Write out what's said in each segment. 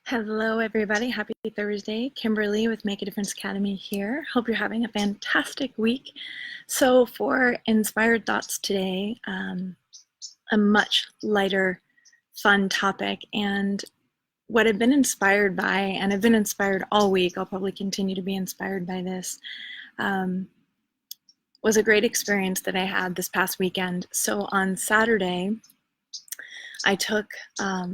Hello, everybody. Happy Thursday. Kimberly with Make a Difference Academy here. Hope you're having a fantastic week. So for Inspired Thoughts today, a much lighter, fun topic. And what I've been inspired by, and I've been inspired all week, I'll probably continue to be inspired by this, was a great experience that I had this past weekend. So on Saturday, I took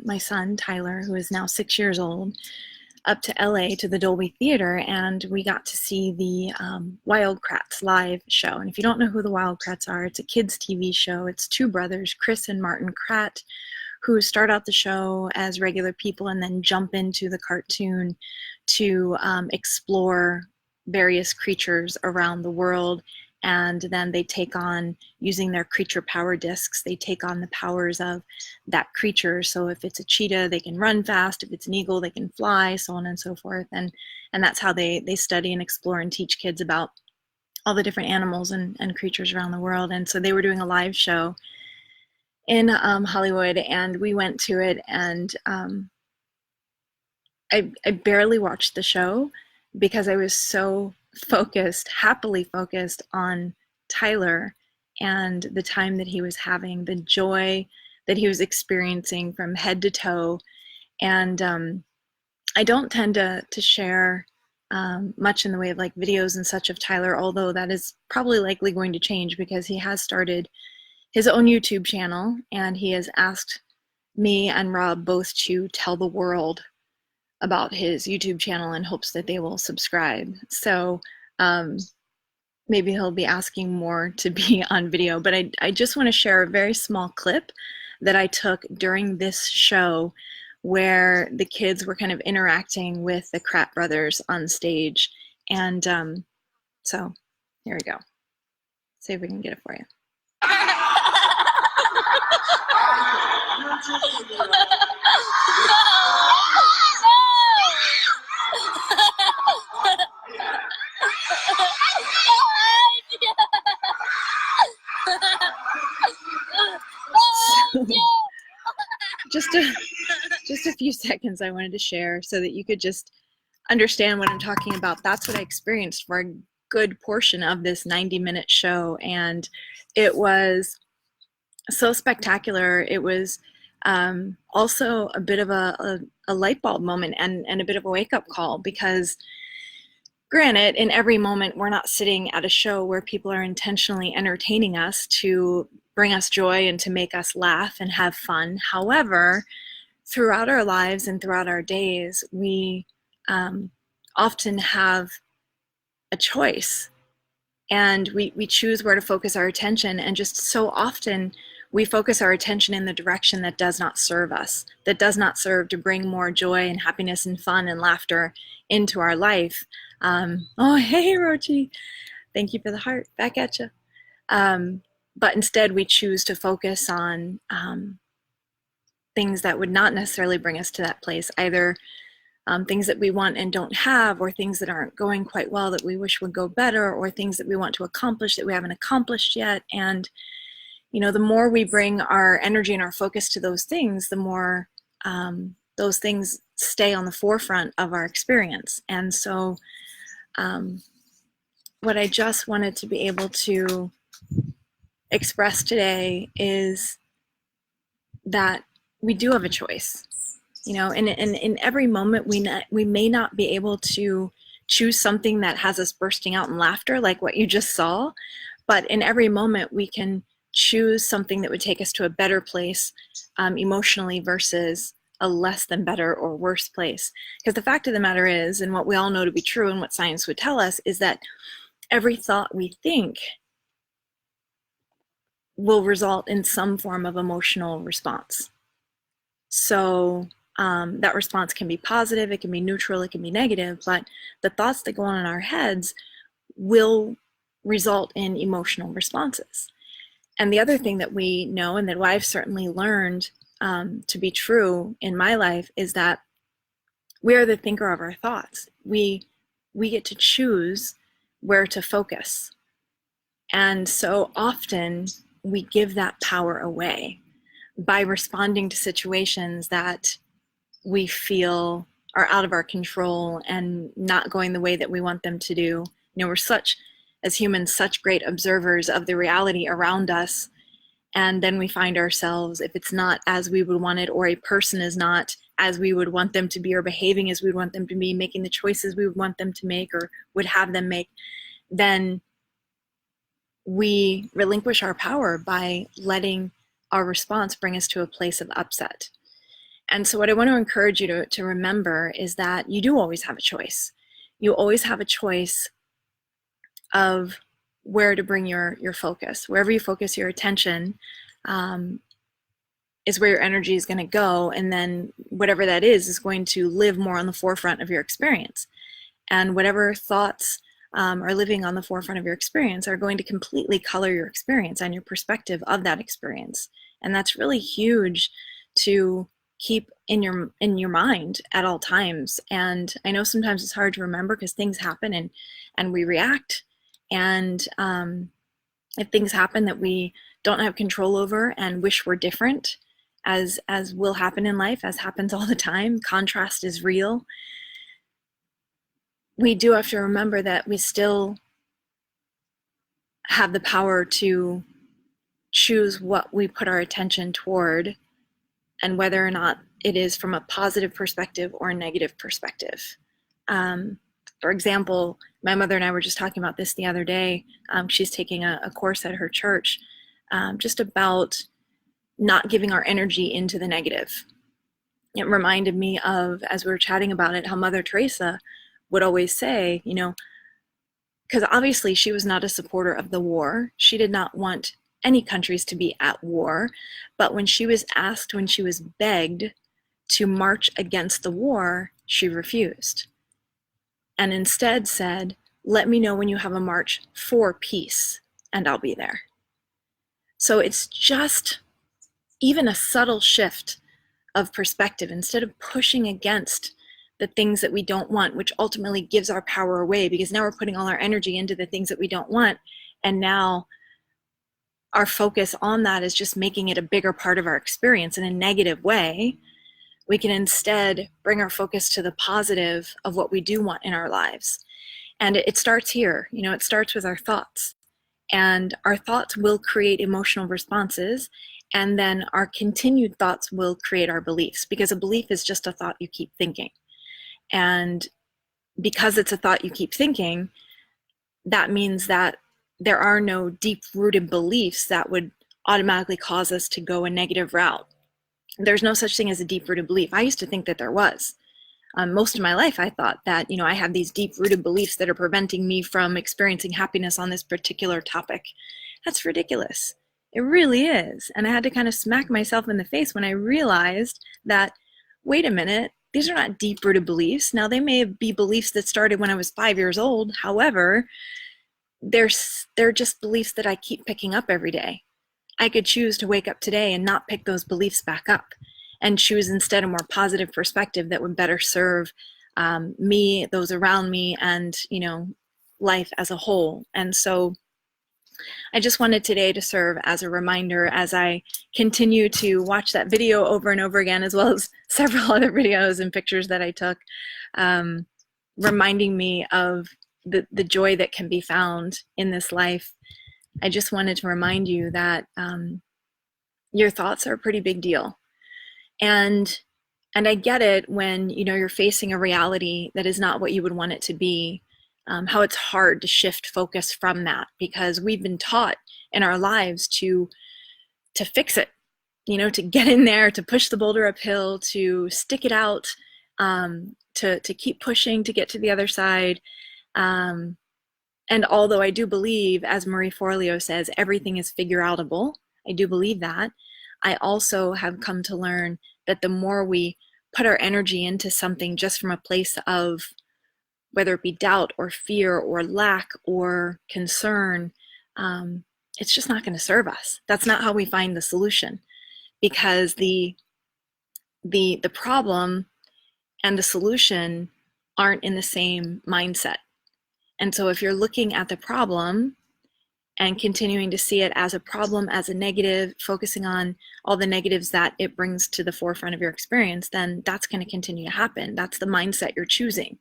my son, Tyler, who is now 6 years old, up to LA to the Dolby Theater, and we got to see the Wildcrats live show. And if you don't know who the Wildcrats are, it's a kids' TV show. It's two brothers, Chris and Martin Kratt, who start out the show as regular people and then jump into the cartoon to explore various creatures around the world. And then they take on, using their creature power discs, they take on the powers of that creature. So if it's a cheetah, they can run fast. If it's an eagle, they can fly, so on and so forth. And that's how they study and explore and teach kids about all the different animals and creatures around the world. And so they were doing a live show in Hollywood, and we went to it, and I barely watched the show because I was so happily focused on Tyler and the time that he was having, the joy that he was experiencing from head to toe. And I don't tend to share much in the way of like videos and such of Tyler, although that is probably likely going to change because he has started his own YouTube channel, and he has asked me and Rob both to tell the world about his YouTube channel in hopes that they will subscribe. So maybe he'll be asking more to be on video, but I just want to share a very small clip that I took during this show where the kids were kind of interacting with the Kratt brothers on stage. And so here we go. See if we can get it for you. Just a few seconds I wanted to share so that you could just understand what I'm talking about. That's what I experienced for a good portion of this 90-minute show, and it was so spectacular. It was also a bit of a light bulb moment and a bit of a wake-up call, because granted, in every moment we're not sitting at a show where people are intentionally entertaining us to bring us joy and to make us laugh and have fun. However, throughout our lives and throughout our days, we often have a choice, and we choose where to focus our attention, and just so often we focus our attention in the direction that does not serve us, that does not serve to bring more joy and happiness and fun and laughter into our life. Oh, hey, Rochi. Thank you for the heart. Back at you. But instead, we choose to focus on things that would not necessarily bring us to that place, either things that we want and don't have, or things that aren't going quite well that we wish would go better, or things that we want to accomplish that we haven't accomplished yet. And you know, the more we bring our energy and our focus to those things, the more those things stay on the forefront of our experience. And so what I just wanted to be able to express today is that we do have a choice. You know, and in every moment we may not be able to choose something that has us bursting out in laughter like what you just saw, but in every moment we can choose something that would take us to a better place emotionally versus a less than better or worse place. Because the fact of the matter is, and what we all know to be true and what science would tell us, is that every thought we think will result in some form of emotional response. So that response can be positive, it can be neutral, it can be negative, but the thoughts that go on in our heads will result in emotional responses. And the other thing that we know, and that I've certainly learned to be true in my life, is that we are the thinker of our thoughts. We get to choose where to focus. And so often we give that power away by responding to situations that we feel are out of our control and not going the way that we want them to do. We're as humans, such great observers of the reality around us. And then we find ourselves, if it's not as we would want it, or a person is not as we would want them to be, or behaving as we would want them to be, making the choices we would want them to make or would have them make, then we relinquish our power by letting our response bring us to a place of upset. And so what I want to encourage you to remember is that you do always have a choice. You always have a choice of where to bring your focus. Wherever you focus your attention is where your energy is going to go, and then whatever that is going to live more on the forefront of your experience. And whatever thoughts are living on the forefront of your experience are going to completely color your experience and your perspective of that experience. And that's really huge to keep in your mind at all times. And I know sometimes it's hard to remember because things happen and we react. And if things happen that we don't have control over and wish were different, as will happen in life, as happens all the time, contrast is real. We do have to remember that we still have the power to choose what we put our attention toward, and whether or not it is from a positive perspective or a negative perspective. For example, my mother and I were just talking about this the other day. She's taking a course at her church just about not giving our energy into the negative. It reminded me of, as we were chatting about it, how Mother Teresa would always say, because obviously she was not a supporter of the war. She did not want any countries to be at war. But when she was asked, when she was begged to march against the war, she refused. And instead said, let me know when you have a march for peace, and I'll be there. So it's just even a subtle shift of perspective. Instead of pushing against the things that we don't want, which ultimately gives our power away, because now we're putting all our energy into the things that we don't want, and now our focus on that is just making it a bigger part of our experience in a negative way. We can instead bring our focus to the positive of what we do want in our lives. And it starts here. It starts with our thoughts. And our thoughts will create emotional responses, and then our continued thoughts will create our beliefs, because a belief is just a thought you keep thinking. And because it's a thought you keep thinking, that means that there are no deep-rooted beliefs that would automatically cause us to go a negative route. There's no such thing as a deep-rooted belief. I used to think that there was. Most of my life, I thought that, I have these deep-rooted beliefs that are preventing me from experiencing happiness on this particular topic. That's ridiculous. It really is. And I had to kind of smack myself in the face when I realized that, wait a minute, these are not deep-rooted beliefs. Now, they may be beliefs that started when I was 5 years old. However, they're just beliefs that I keep picking up every day. I could choose to wake up today and not pick those beliefs back up, and choose instead a more positive perspective that would better serve me, those around me, and life as a whole. And so I just wanted today to serve as a reminder as I continue to watch that video over and over again, as well as several other videos and pictures that I took, reminding me of the joy that can be found in this life. I just wanted to remind you that your thoughts are a pretty big deal. And I get it when you're facing a reality that is not what you would want it to be, how it's hard to shift focus from that, because we've been taught in our lives to fix it, to get in there, to push the boulder uphill, to stick it out, to keep pushing to get to the other side. And although I do believe, as Marie Forleo says, everything is figure-outable, I do believe that, I also have come to learn that the more we put our energy into something just from a place of, whether it be doubt or fear or lack or concern, it's just not going to serve us. That's not how we find the solution, because the problem and the solution aren't in the same mindset. And so if you're looking at the problem and continuing to see it as a problem, as a negative, focusing on all the negatives that it brings to the forefront of your experience, then that's going to continue to happen. That's the mindset you're choosing.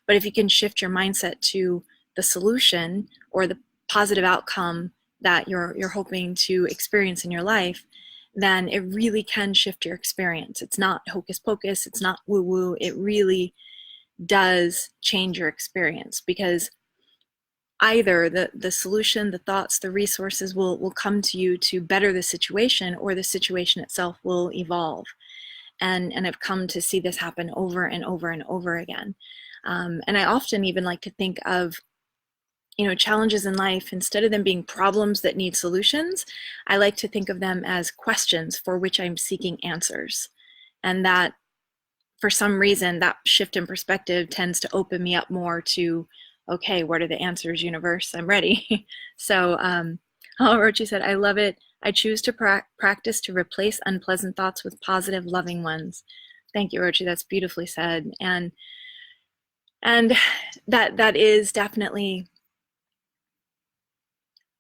But if you can shift your mindset to the solution or the positive outcome that you're hoping to experience in your life, then it really can shift your experience. It's not hocus pocus, it's not woo woo. It really does change your experience, because either the solution, the thoughts, the resources will come to you to better the situation, or the situation itself will evolve. And I've come to see this happen over and over and over again. And I often even like to think of, challenges in life, instead of them being problems that need solutions, I like to think of them as questions for which I'm seeking answers. And that, for some reason, that shift in perspective tends to open me up more to, okay, what are the answers, universe? I'm ready. So, Rochi said, I love it. I choose to practice to replace unpleasant thoughts with positive, loving ones. Thank you, Rochi. That's beautifully said. And that is definitely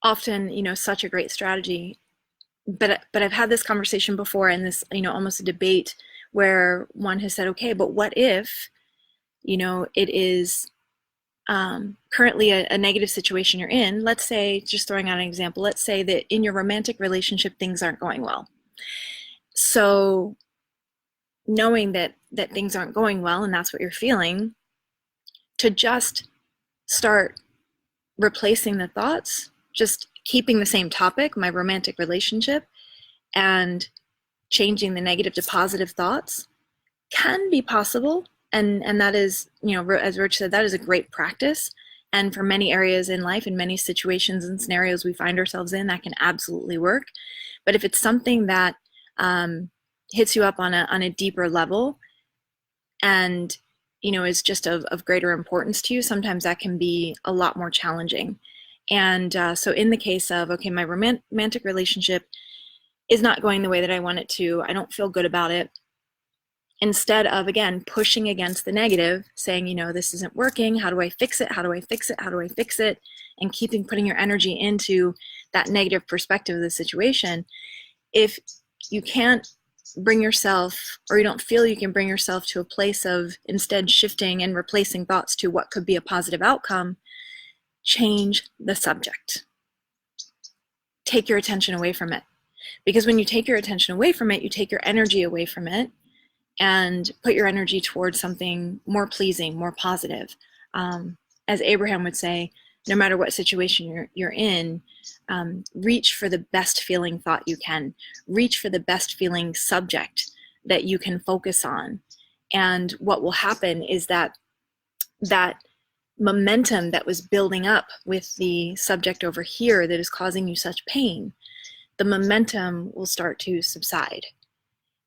often, such a great strategy. But I've had this conversation before, and this, almost a debate where one has said, okay, but what if, it is currently a negative situation you're in. Let's say, just throwing out an example, let's say that in your romantic relationship, things aren't going well. So knowing that things aren't going well, and that's what you're feeling, to just start replacing the thoughts, just keeping the same topic, my romantic relationship, and changing the negative to positive thoughts can be possible. And that is, as Rich said, that is a great practice. And for many areas in life, in many situations and scenarios we find ourselves in, that can absolutely work. But if it's something that hits you up on a deeper level, and is just of greater importance to you, sometimes that can be a lot more challenging. And so in the case of, okay, my romantic relationship is not going the way that I want it to, I don't feel good about it, instead of, again, pushing against the negative, saying, this isn't working, how do I fix it, how do I fix it, how do I fix it, and putting your energy into that negative perspective of the situation, if you can't bring yourself, or you don't feel you can bring yourself to a place of instead shifting and replacing thoughts to what could be a positive outcome, change the subject. Take your attention away from it. Because when you take your attention away from it, you take your energy away from it and put your energy towards something more pleasing, more positive. As Abraham would say, no matter what situation you're in, reach for the best feeling thought you can. Reach for the best feeling subject that you can focus on. And what will happen is that momentum that was building up with the subject over here that is causing you such pain, the momentum will start to subside.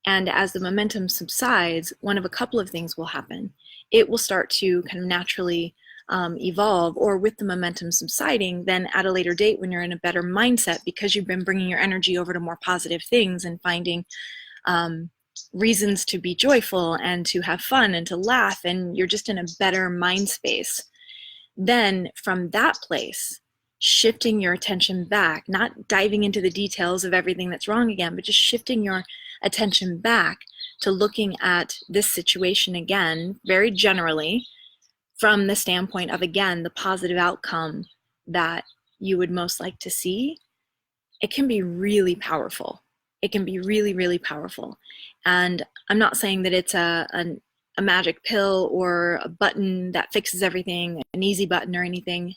And as the momentum subsides, one of a couple of things will happen. It will start to kind of naturally evolve, or with the momentum subsiding, then at a later date when you're in a better mindset, because you've been bringing your energy over to more positive things and finding reasons to be joyful and to have fun and to laugh, and you're just in a better mind space. Then from that place, shifting your attention back, not diving into the details of everything that's wrong again, but just shifting your attention back to looking at this situation again, very generally, from the standpoint of, again, the positive outcome that you would most like to see, it can be really powerful. It can be really, really powerful. And I'm not saying that it's a magic pill or a button that fixes everything, an easy button or anything,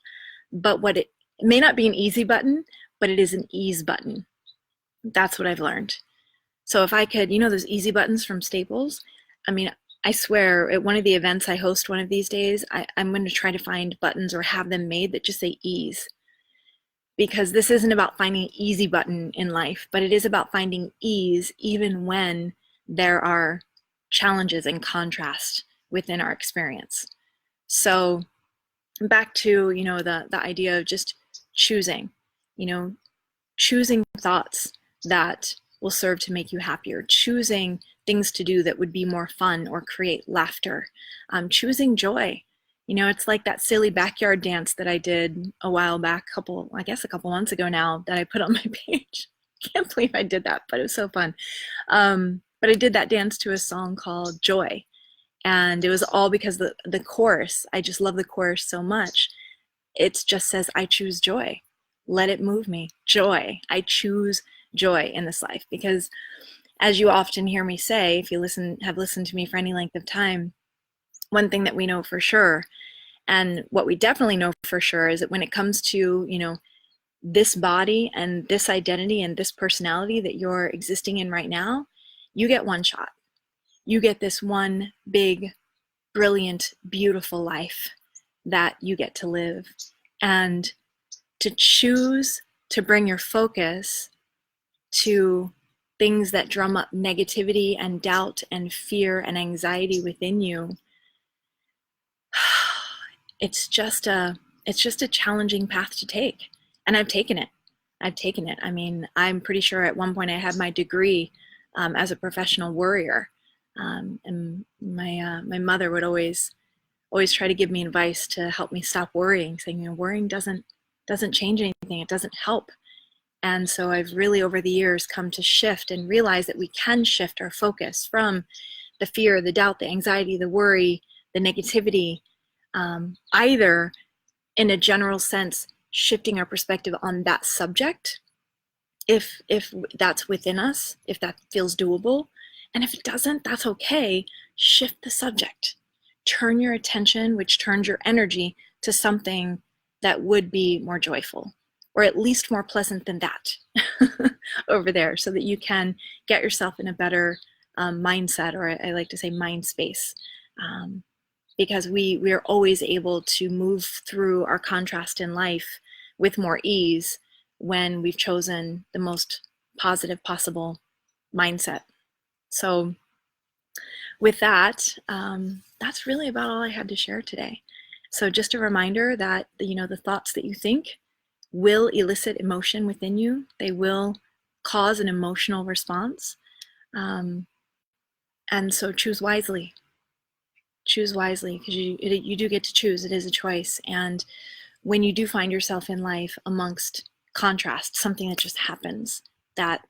but it may not be an easy button, but it is an ease button. That's what I've learned. So if I could, those easy buttons from Staples, I swear at one of the events I host one of these days, I'm going to try to find buttons or have them made that just say ease. Because this isn't about finding an easy button in life, but it is about finding ease even when there are challenges and contrast within our experience. So back to, the idea of just choosing thoughts that will serve to make you happier, choosing things to do that would be more fun or create laughter, choosing joy. You know, it's like that silly backyard dance that I did a while back, I guess a couple months ago now, that I put on my page. Can't believe I did that, but it was so fun. But I did that dance to a song called Joy. And it was all because the chorus, I just love the chorus so much. It just says, I choose joy. Let it move me. Joy. I choose joy in this life. Because as you often hear me say, if you have listened to me for any length of time, one thing that we know for sure, and what we definitely know for sure, is that when it comes to, you know, this body and this identity and this personality that you're existing in right now, you get one shot. You get this one big, brilliant, beautiful life that you get to live. And to choose to bring your focus to things that drum up negativity and doubt and fear and anxiety within you, it's just a challenging path to take. And I've taken it. I mean, I'm pretty sure at one point I had my degree as a professional worrier. And my mother would always try to give me advice to help me stop worrying, saying, you know, worrying doesn't change anything. It doesn't help. And so I've really over the years come to shift and realize that we can shift our focus from the fear, the doubt, the anxiety, the worry, the negativity, either in a general sense, shifting our perspective on that subject, if that's within us, if that feels doable. And if it doesn't, that's okay. Shift the subject. Turn your attention, which turns your energy, to something that would be more joyful, or at least more pleasant than that over there, so that you can get yourself in a better mindset, or I like to say mind space, because we are always able to move through our contrast in life with more ease when we've chosen the most positive possible mindset. So with that, that's really about all I had to share today. So just a reminder that, you know, the thoughts that you think will elicit emotion within you. They will cause an emotional response. And so choose wisely. Choose wisely, because you do get to choose. It is a choice. And when you do find yourself in life amongst contrast, something that just happens, that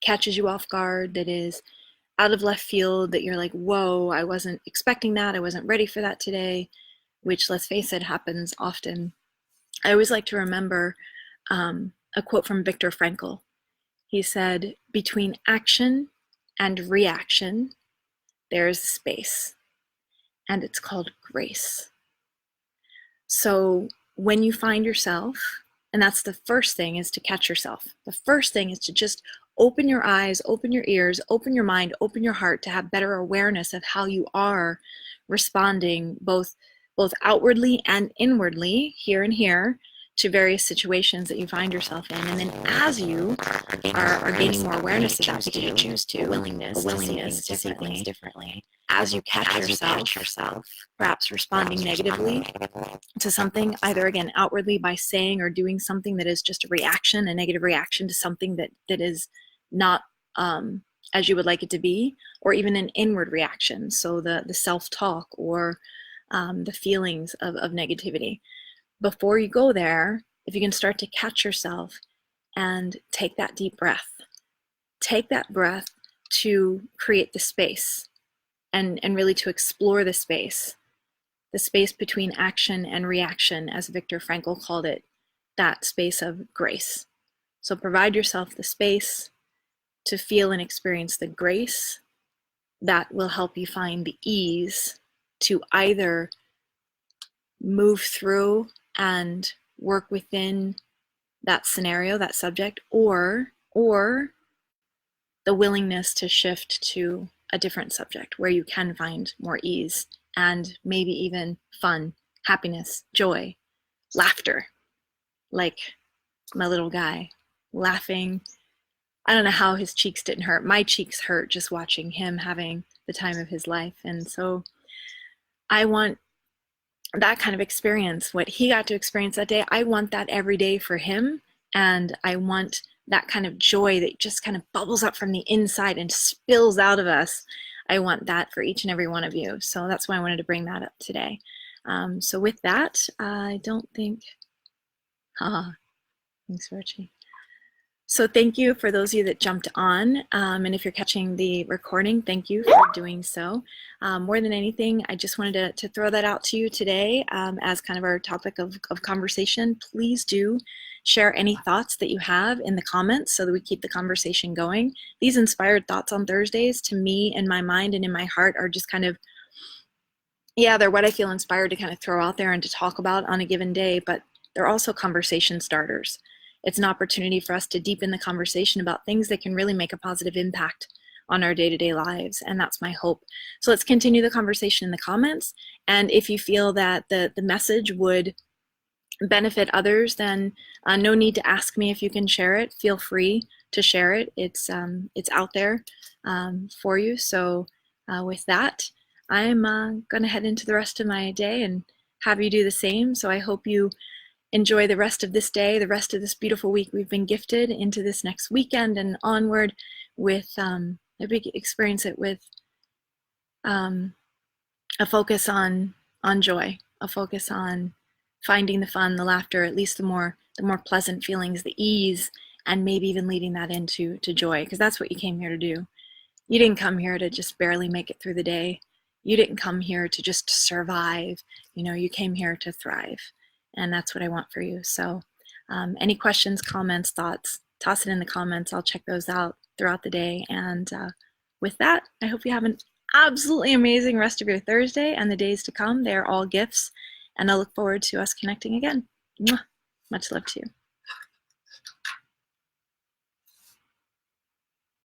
catches you off guard, that is out of left field, that you're like, whoa, I wasn't expecting that. I wasn't ready for that today, which, let's face it, happens often. I always like to remember a quote from Viktor Frankl. He said, between action and reaction, there is space, and it's called grace. So when you find yourself, and that's the first thing, is to catch yourself. The first thing is to just open your eyes, open your ears, open your mind, open your heart, to have better awareness of how you are responding both outwardly and inwardly, here and here, to various situations that you find yourself in. And then as you are gaining more awareness of that, because you choose to, a willingness to see things differently, as you catch yourself perhaps responding negatively to something, either again outwardly by saying or doing something that is just a reaction, a negative reaction to something that is not as you would like it to be, or even an inward reaction, so the self-talk or the feelings of negativity. Before you go there, if you can start to catch yourself and take that deep breath, take that breath to create the space, and really to explore the space between action and reaction, as Viktor Frankl called it, that space of grace. So provide yourself the space to feel and experience the grace that will help you find the ease to either move through and work within that scenario, that subject, or the willingness to shift to a different subject where you can find more ease and maybe even fun, happiness, joy, laughter, like my little guy laughing. I don't know how his cheeks didn't hurt. My cheeks hurt just watching him having the time of his life. And so I want that kind of experience, what he got to experience that day. I want that every day for him. And I want that kind of joy that just kind of bubbles up from the inside and spills out of us. I want that for each and every one of you. So that's why I wanted to bring that up today. So with that, I don't think, thanks Archie. So thank you for those of you that jumped on, and if you're catching the recording, thank you for doing so. More than anything, I just wanted to throw that out to you today as kind of our topic of conversation. Please do share any thoughts that you have in the comments so that we keep the conversation going. These inspired thoughts on Thursdays, to me, in my mind and in my heart, are just kind of, yeah, they're what I feel inspired to kind of throw out there and to talk about on a given day, but they're also conversation starters. It's an opportunity for us to deepen the conversation about things that can really make a positive impact on our day-to-day lives, and that's my hope. So let's continue the conversation in the comments, and if you feel that the message would benefit others, then no need to ask me if you can share it. Feel free to share it. It's out there for you. So with that, I'm going to head into the rest of my day and have you do the same. So I hope you enjoy the rest of this day, the rest of this beautiful week we've been gifted, into this next weekend and onward with maybe experience it with a focus on joy, a focus on finding the fun, the laughter, at least the more pleasant feelings, the ease, and maybe even leading that into joy, because that's what you came here to do. You didn't come here to just barely make it through the day. You didn't come here to just survive. You came here to thrive. And that's what I want for you. So any questions, comments, thoughts, toss it in the comments. I'll check those out throughout the day. And with that, I hope you have an absolutely amazing rest of your Thursday and the days to come. They are all gifts. And I look forward to us connecting again. Mwah. Much love to you.